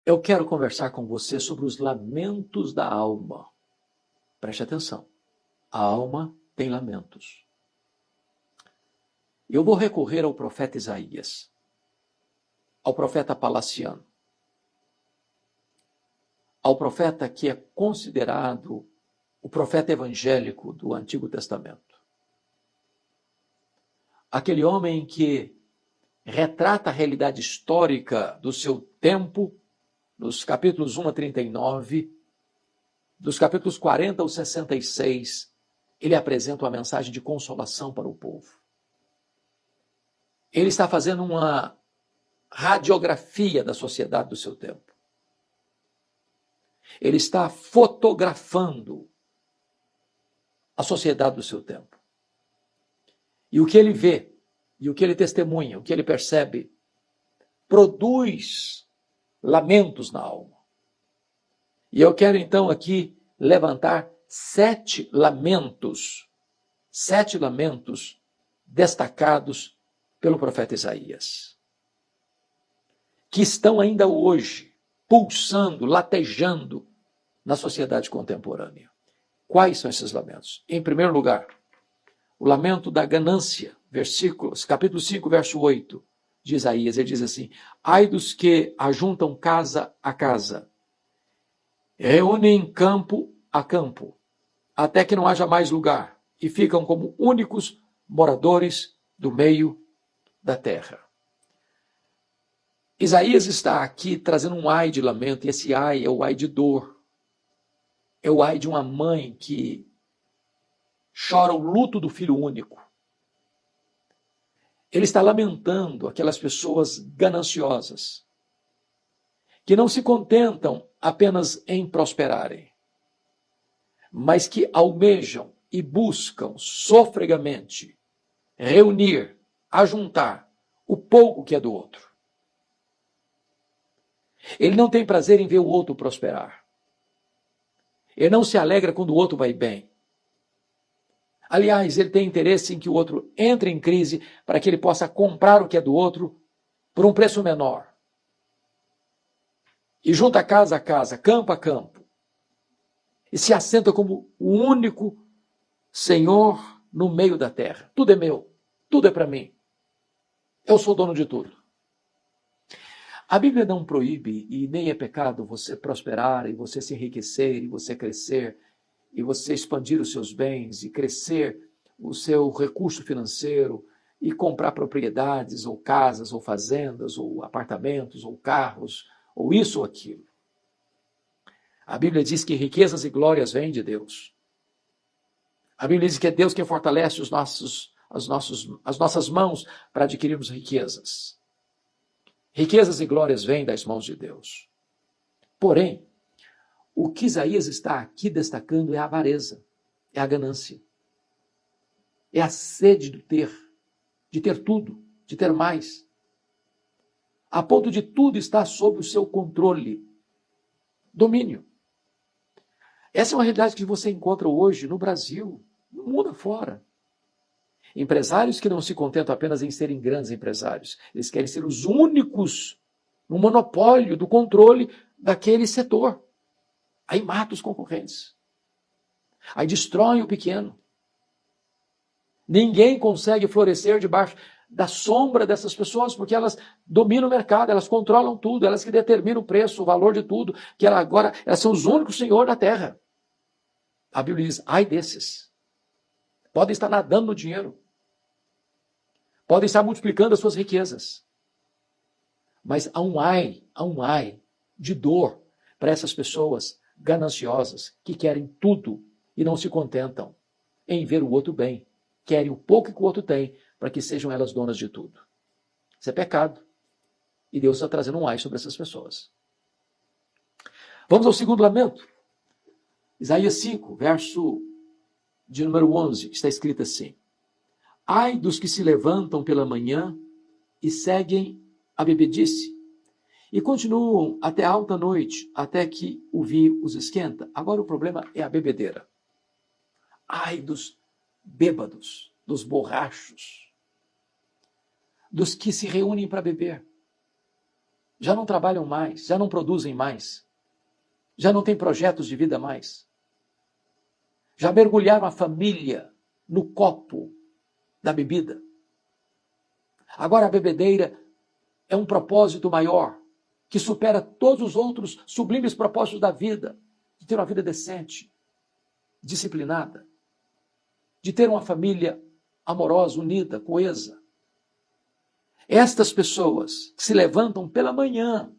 Eu quero conversar com você sobre os lamentos da alma. Preste atenção. A alma tem lamentos. Eu vou recorrer ao profeta Isaías, ao profeta palaciano, ao profeta que é considerado o profeta evangélico do Antigo Testamento. Aquele homem que retrata a realidade histórica do seu tempo, nos capítulos 1 a 39, dos capítulos 40 ao 66, ele apresenta uma mensagem de consolação para o povo. Ele está fazendo uma radiografia da sociedade do seu tempo. Ele está fotografando a sociedade do seu tempo. E o que ele vê, e o que ele testemunha, o que ele percebe, produz lamentos na alma. E eu quero então aqui levantar 7 lamentos destacados pelo profeta Isaías, que estão ainda hoje pulsando, latejando na sociedade contemporânea. Quais são esses lamentos? Em primeiro lugar, o lamento da ganância, capítulo 5, verso 8 de Isaías. Ele diz assim: ai dos que ajuntam casa a casa, reúnem campo a campo, até que não haja mais lugar, e ficam como únicos moradores do meio da terra. Isaías está aqui trazendo um ai de lamento, e esse ai é o ai de dor. É o ai de uma mãe que chora o luto do filho único. Ele está lamentando aquelas pessoas gananciosas, que não se contentam apenas em prosperarem, mas que almejam e buscam sofregamente reunir, ajuntar o pouco que é do outro. Ele não tem prazer em ver o outro prosperar. Ele não se alegra quando o outro vai bem. Aliás, ele tem interesse em que o outro entre em crise para que ele possa comprar o que é do outro por um preço menor. E junta casa a casa, campo a campo. E se assenta como o único Senhor no meio da terra. Tudo é meu, tudo é para mim. Eu sou dono de tudo. A Bíblia não proíbe e nem é pecado você prosperar e você se enriquecer e você crescer e você expandir os seus bens e crescer o seu recurso financeiro e comprar propriedades ou casas ou fazendas ou apartamentos ou carros ou isso ou aquilo. A Bíblia diz que riquezas e glórias vêm de Deus. A Bíblia diz que é Deus quem fortalece as nossas mãos para adquirirmos riquezas. Riquezas e glórias vêm das mãos de Deus. Porém, o que Isaías está aqui destacando é a avareza, é a ganância. É a sede de ter tudo, de ter mais. A ponto de tudo estar sob o seu controle, domínio. Essa é uma realidade que você encontra hoje no Brasil, no mundo afora. Empresários que não se contentam apenas em serem grandes empresários. Eles querem ser os únicos no monopólio do controle daquele setor. Aí mata os concorrentes. Aí destrói o pequeno. Ninguém consegue florescer debaixo da sombra dessas pessoas, porque elas dominam o mercado, elas controlam tudo, elas que determinam o preço, o valor de tudo, que elas são os únicos senhores da terra. A Bíblia diz, ai desses. Podem estar nadando no dinheiro. Podem estar multiplicando as suas riquezas. Mas há um ai de dor para essas pessoas gananciosas que querem tudo e não se contentam em ver o outro bem. Querem o pouco que o outro tem para que sejam elas donas de tudo. Isso é pecado. E Deus está trazendo um ai sobre essas pessoas. Vamos ao segundo lamento. Isaías 5, verso de número 11, está escrito assim: ai dos que se levantam pela manhã e seguem a bebedice, e continuam até alta noite, até que o vinho os esquenta. Agora o problema é a bebedeira. Ai dos bêbados, dos borrachos, dos que se reúnem para beber. já não trabalham mais, já não produzem mais, já não têm projetos de vida mais. Já mergulharam a família no copo da bebida. Agora a bebedeira é um propósito maior, que supera todos os outros sublimes propósitos da vida, de ter uma vida decente, disciplinada, de ter uma família amorosa, unida, coesa. Estas pessoas que se levantam pela manhã,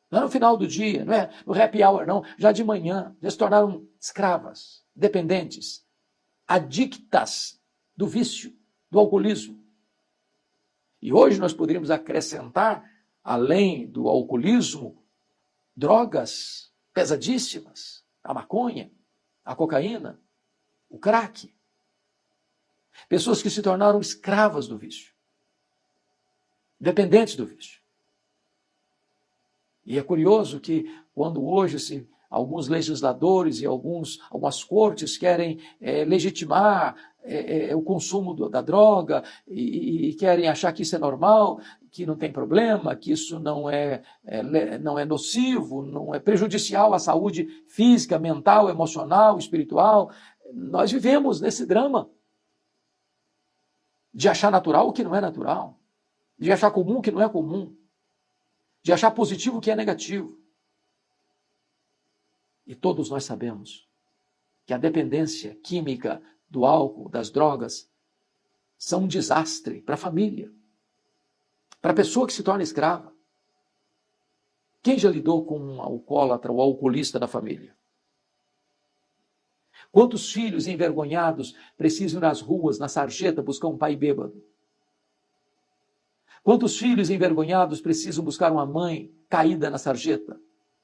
não é no final do dia, não é no happy hour, não, já de manhã, já se tornaram escravas, dependentes, adictas do vício, do alcoolismo. E hoje nós poderíamos acrescentar, além do alcoolismo, drogas pesadíssimas, a maconha, a cocaína, o crack. Pessoas que se tornaram escravas do vício, dependentes do vício. E é curioso que quando hoje alguns legisladores e algumas cortes querem legitimar o consumo da droga e querem achar que isso é normal, que não tem problema, que isso não é nocivo, não é prejudicial à saúde física, mental, emocional, espiritual. Nós vivemos nesse drama de achar natural o que não é natural, de achar comum o que não é comum, de achar positivo o que é negativo. E todos nós sabemos que a dependência química do álcool, das drogas, são um desastre para a família, para a pessoa que se torna escrava. Quem já lidou com um alcoólatra ou alcoolista na família? Quantos filhos envergonhados precisam ir nas ruas, na sarjeta, buscar um pai bêbado? Quantos filhos envergonhados precisam buscar uma mãe caída na sarjeta,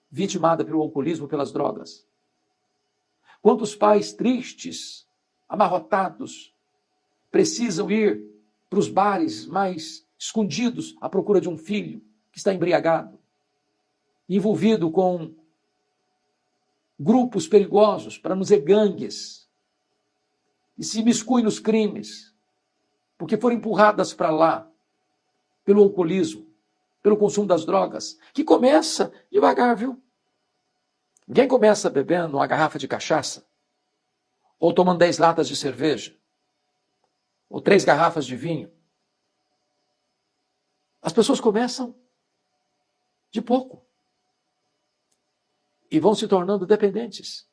vitimada pelo alcoolismo, pelas drogas? Quantos pais tristes, amarrotados, precisam ir para os bares mais escondidos à procura de um filho que está embriagado, envolvido com grupos perigosos, para não dizer gangues, e se miscuem nos crimes, porque foram empurradas para lá pelo alcoolismo, pelo consumo das drogas, que começa devagar, viu? Ninguém começa bebendo uma garrafa de cachaça, ou tomando 10 latas de cerveja, ou 3 garrafas de vinho. As pessoas começam de pouco e vão se tornando dependentes.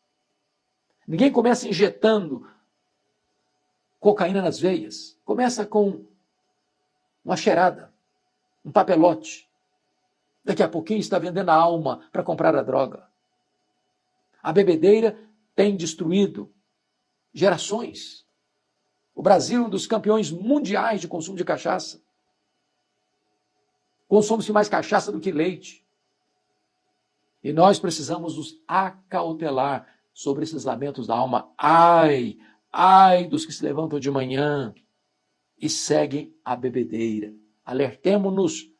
Ninguém começa injetando cocaína nas veias. Começa com uma cheirada, um papelote. Daqui a pouquinho está vendendo a alma para comprar a droga. A bebedeira tem destruído gerações. O Brasil é um dos campeões mundiais de consumo de cachaça. Consome-se mais cachaça do que leite. E nós precisamos nos acautelar sobre esses lamentos da alma. Ai, ai dos que se levantam de manhã e seguem a bebedeira. Alertemo-nos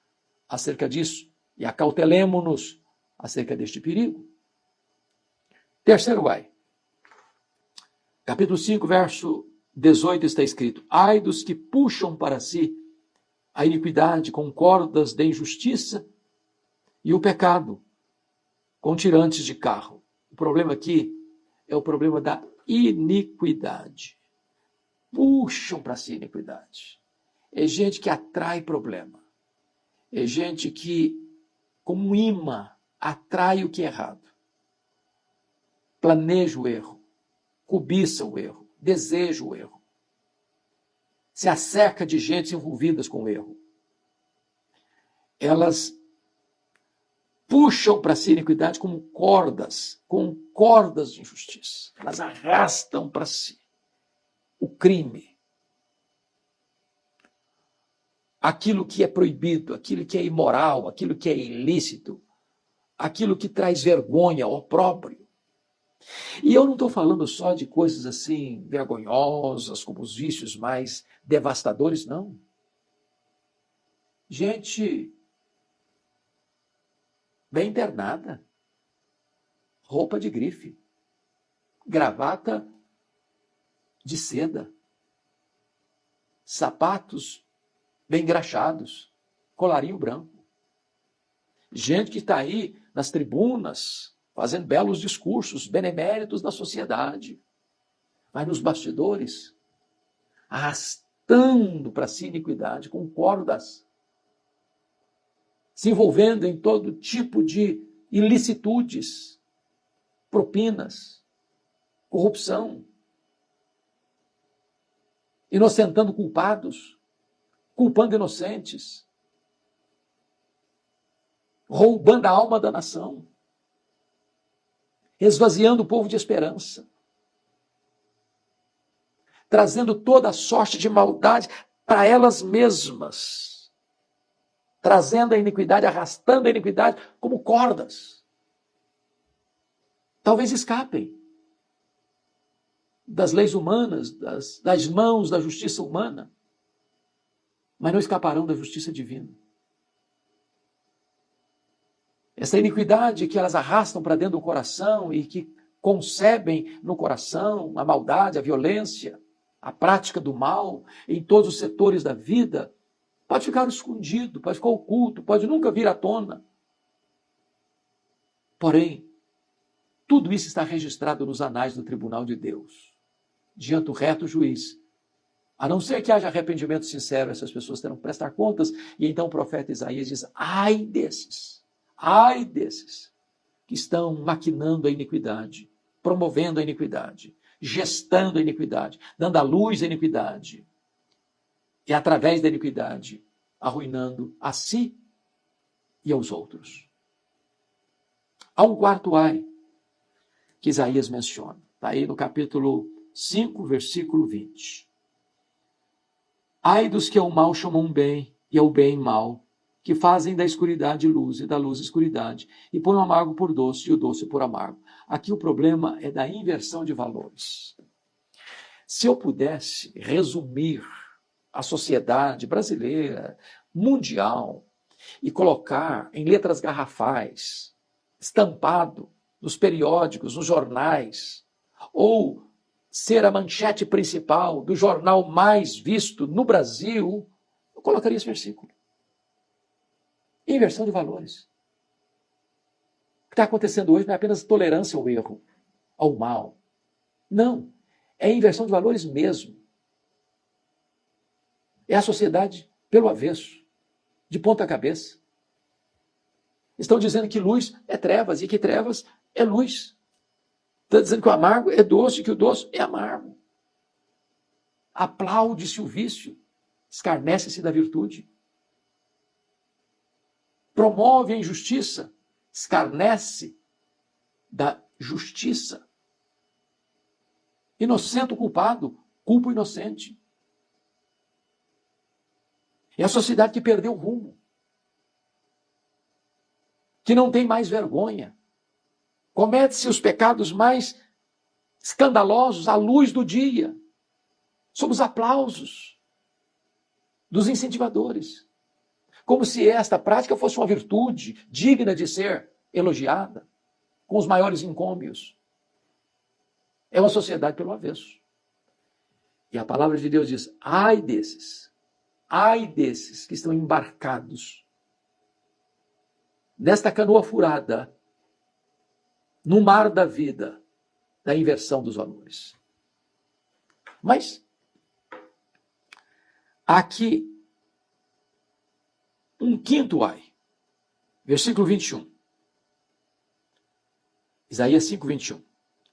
acerca disso e acautelemo-nos acerca deste perigo. Terceiro ai. Capítulo 5, verso 18 está escrito: ai dos que puxam para si a iniquidade com cordas de injustiça e o pecado com tirantes de carro. O problema aqui é o problema da iniquidade. Puxam para si a iniquidade. É gente que atrai problema. É gente que, como um imã, atrai o que é errado. Planeja o erro, cobiça o erro, deseja o erro. Se acerca de gente envolvidas com o erro. Elas puxam para si a iniquidade com cordas de injustiça. Elas arrastam para si o crime. Aquilo que é proibido, aquilo que é imoral, aquilo que é ilícito, aquilo que traz vergonha, opróbrio. E eu não estou falando só de coisas assim vergonhosas, como os vícios mais devastadores, não. Gente bem internada, roupa de grife, gravata de seda, sapatos bem engraxados, colarinho branco. Gente que está aí nas tribunas, fazendo belos discursos, beneméritos da sociedade, mas nos bastidores, arrastando para si iniquidade, com cordas, se envolvendo em todo tipo de ilicitudes, propinas, corrupção, inocentando culpados, culpando inocentes, roubando a alma da nação, esvaziando o povo de esperança, trazendo toda a sorte de maldade para elas mesmas, trazendo a iniquidade, arrastando a iniquidade como cordas. Talvez escapem das leis humanas, das mãos da justiça humana, mas não escaparão da justiça divina. Essa iniquidade que elas arrastam para dentro do coração e que concebem no coração a maldade, a violência, a prática do mal em todos os setores da vida, pode ficar escondido, pode ficar oculto, pode nunca vir à tona. Porém, tudo isso está registrado nos anais do tribunal de Deus, diante do reto juiz. A não ser que haja arrependimento sincero, essas pessoas terão que prestar contas. E então o profeta Isaías diz: ai desses que estão maquinando a iniquidade, promovendo a iniquidade, gestando a iniquidade, dando à luz a iniquidade, e através da iniquidade, arruinando a si e aos outros. Há um quarto ai que Isaías menciona. Está aí no capítulo 5, versículo 20. Ai dos que ao mal chamam bem e ao bem mal, que fazem da escuridade luz e da luz escuridade, e põem o amargo por doce e o doce por amargo. Aqui o problema é da inversão de valores. Se eu pudesse resumir a sociedade brasileira, mundial, e colocar em letras garrafais, estampado nos periódicos, nos jornais, ou ser a manchete principal do jornal mais visto no Brasil, eu colocaria esse versículo. Inversão de valores. O que está acontecendo hoje não é apenas tolerância ao erro, ao mal. Não. É inversão de valores mesmo. É a sociedade pelo avesso, de ponta cabeça. Estão dizendo que luz é trevas e que trevas é luz. Estão dizendo que o amargo é doce e que o doce é amargo. Aplaude-se o vício, escarnece-se da virtude. Promove a injustiça, escarnece da justiça. Inocente o culpado, culpa o inocente. É a sociedade que perdeu o rumo, que não tem mais vergonha. Comete-se os pecados mais escandalosos à luz do dia, sob os aplausos dos incentivadores. Como se esta prática fosse uma virtude digna de ser elogiada, com os maiores encômios. É uma sociedade pelo avesso. E a palavra de Deus diz: ai desses que estão embarcados nesta canoa furada, no mar da vida, da inversão dos valores. Mas, aqui, um quinto ai. Versículo 21. Isaías 5, 21.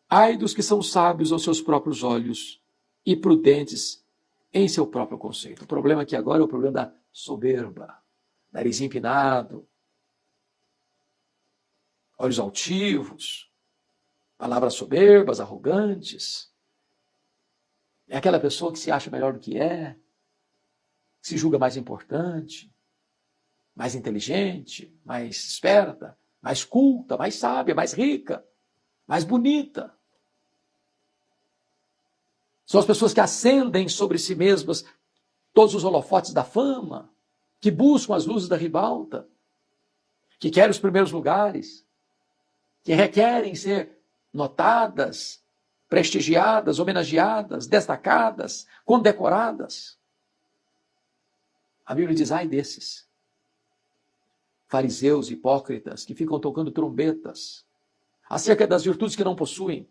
Ai dos que são sábios aos seus próprios olhos e prudentes em seu próprio conceito. O problema aqui agora é o problema da soberba, nariz empinado, olhos altivos, palavras soberbas, arrogantes. É aquela pessoa que se acha melhor do que é, que se julga mais importante, mais inteligente, mais esperta, mais culta, mais sábia, mais rica, mais bonita. São as pessoas que acendem sobre si mesmas todos os holofotes da fama, que buscam as luzes da ribalta, que querem os primeiros lugares, que requerem ser notadas, prestigiadas, homenageadas, destacadas, condecoradas. A Bíblia diz: ai desses. fariseus hipócritas que ficam tocando trombetas acerca das virtudes que não possuem,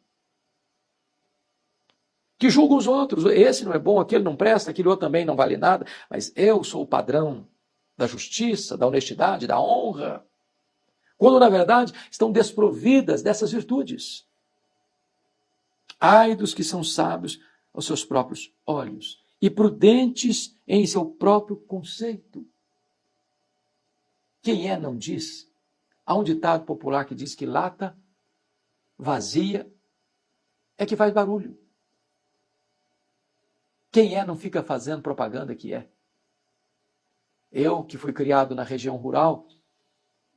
que julgam os outros. Esse não é bom, aquele não presta, aquele outro também não vale nada, mas eu sou o padrão da justiça, da honestidade, da honra, quando na verdade estão desprovidas dessas virtudes. Ai dos que são sábios aos seus próprios olhos e prudentes em seu próprio conceito. Quem não diz? Há um ditado popular que diz que lata vazia é que faz barulho. Quem não fica fazendo propaganda que é. Eu, que fui criado na região rural,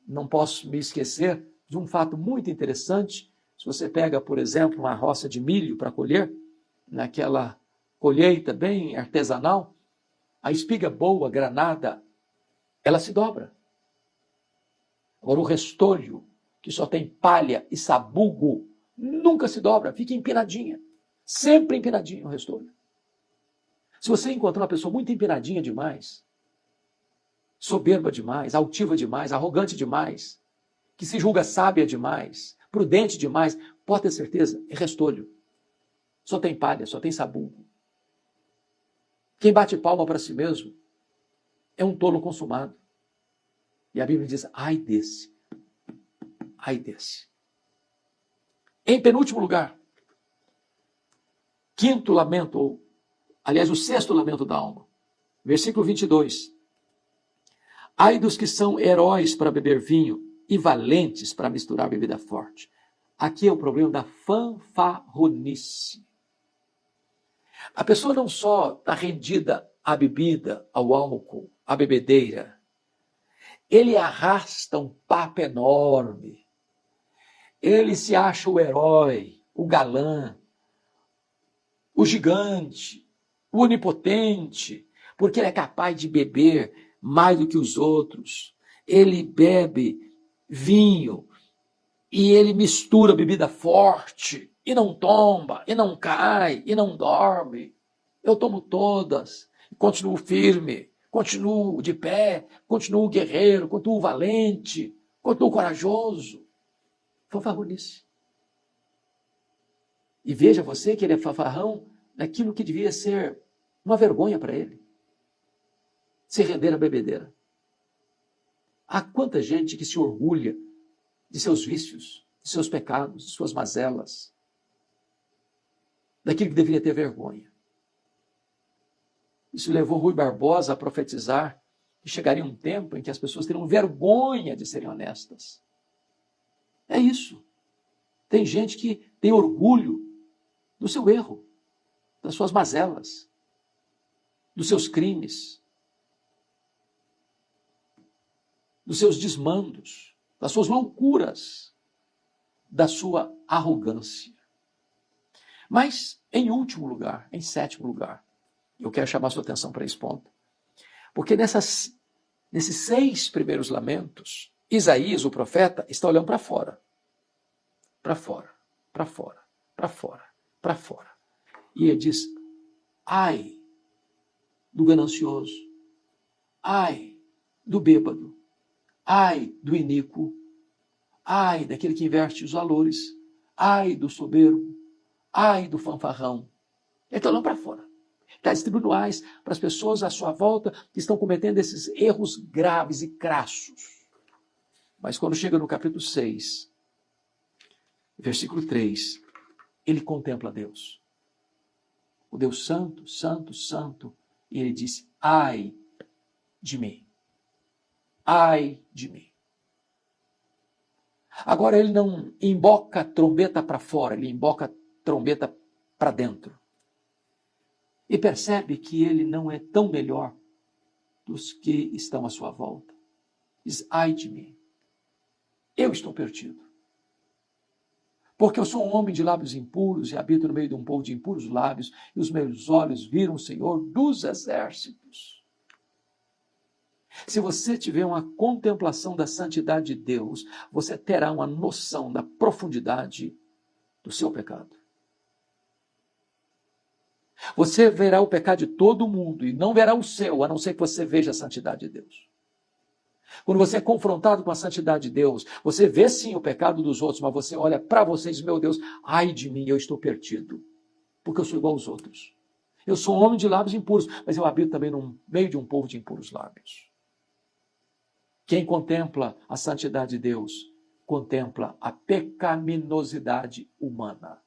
não posso me esquecer de um fato muito interessante. Se você pega, por exemplo, uma roça de milho para colher, naquela colheita bem artesanal, a espiga boa, granada, ela se dobra. Agora o restolho, que só tem palha e sabugo, nunca se dobra, fica empinadinha. Sempre empinadinho o restolho. Se você encontrar uma pessoa muito empinadinha demais, soberba demais, altiva demais, arrogante demais, que se julga sábia demais, prudente demais, pode ter certeza, é restolho. Só tem palha, só tem sabugo. Quem bate palma para si mesmo é um tolo consumado. E a Bíblia diz, ai desse. Ai desse. Em penúltimo lugar, quinto lamento, ou aliás, o sexto lamento da alma. Versículo 22. Ai dos que são heróis para beber vinho e valentes para misturar bebida forte. Aqui é o problema da fanfarronice. A pessoa não só está rendida à bebida, ao álcool, à bebedeira. Ele arrasta um papo enorme. Ele se acha o herói, o galã, o gigante, o onipotente, porque ele é capaz de beber mais do que os outros. Ele bebe vinho e ele mistura bebida forte e não tomba, e não cai, e não dorme. Eu tomo todas, continuo firme, continuo de pé, continuo guerreiro, continuo valente, continuo corajoso. Fanfarronice. E veja você que ele é fanfarrão naquilo que devia ser uma vergonha para ele. Se render à bebedeira. Há quanta gente que se orgulha de seus vícios, de seus pecados, de suas mazelas, daquilo que deveria ter vergonha. Isso levou Rui Barbosa a profetizar que chegaria um tempo em que as pessoas teriam vergonha de serem honestas. É isso. Tem gente que tem orgulho do seu erro, das suas mazelas, dos seus crimes, dos seus desmandos, das suas loucuras, da sua arrogância. Mas, em último lugar, em sétimo lugar, eu quero chamar a sua atenção para esse ponto, porque nesses 6 primeiros lamentos, Isaías, o profeta, está olhando para fora. Para fora, para fora, para fora, para fora. E ele diz, ai do ganancioso, ai do bêbado, ai do iníquo, ai daquele que inverte os valores, ai do soberbo, ai do fanfarrão. Ele está olhando para fora. Está distribuindo ais para as pessoas à sua volta que estão cometendo esses erros graves e crassos. Mas quando chega no capítulo 6, versículo 3, ele contempla Deus. O Deus santo, santo, santo. E ele diz, ai de mim. Ai de mim. Agora ele não emboca trombeta para fora, ele emboca trombeta para dentro. E percebe que ele não é tão melhor dos que estão à sua volta. Diz, ai de mim. Eu estou perdido. Porque eu sou um homem de lábios impuros e habito no meio de um povo de impuros lábios, e os meus olhos viram o Senhor dos exércitos. Se você tiver uma contemplação da santidade de Deus, você terá uma noção da profundidade do seu pecado. Você verá o pecado de todo mundo e não verá o seu, a não ser que você veja a santidade de Deus. Quando você é confrontado com a santidade de Deus, você vê sim o pecado dos outros, mas você olha para você e diz, meu Deus, ai de mim, eu estou perdido, porque eu sou igual aos outros. Eu sou um homem de lábios impuros, mas eu habito também no meio de um povo de impuros lábios. Quem contempla a santidade de Deus, contempla a pecaminosidade humana.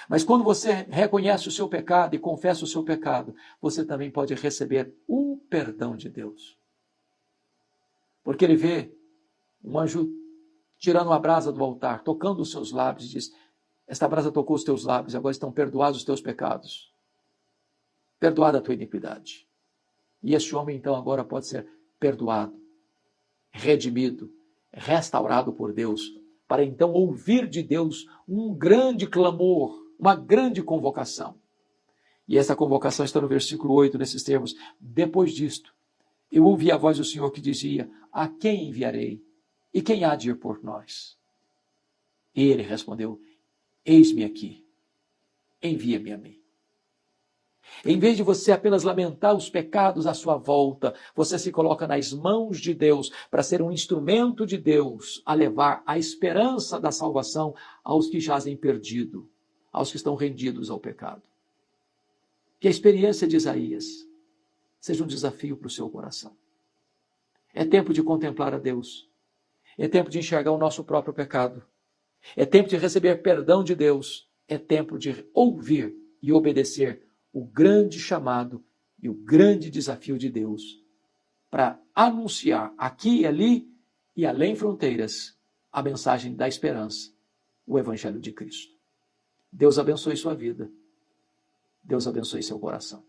Mas quando você reconhece o seu pecado e confessa o seu pecado, você também pode receber o perdão de Deus. Porque ele vê um anjo tirando uma brasa do altar, tocando os seus lábios e diz, esta brasa tocou os teus lábios, agora estão perdoados os teus pecados. Perdoada a tua iniquidade. E este homem então agora pode ser perdoado, redimido, restaurado por Deus, para então ouvir de Deus um grande clamor, uma grande convocação. E essa convocação está no versículo 8, nesses termos. Depois disto, eu ouvi a voz do Senhor que dizia, a quem enviarei? E quem há de ir por nós? E ele respondeu, eis-me aqui, envia-me a mim. Em vez de você apenas lamentar os pecados à sua volta, você se coloca nas mãos de Deus para ser um instrumento de Deus a levar a esperança da salvação aos que jazem perdidos, aos que estão rendidos ao pecado. Que a experiência de Isaías seja um desafio para o seu coração. É tempo de contemplar a Deus. É tempo de enxergar o nosso próprio pecado. É tempo de receber perdão de Deus. É tempo de ouvir e obedecer o grande chamado e o grande desafio de Deus para anunciar aqui e ali e além fronteiras a mensagem da esperança, o Evangelho de Cristo. Deus abençoe sua vida. Deus abençoe seu coração.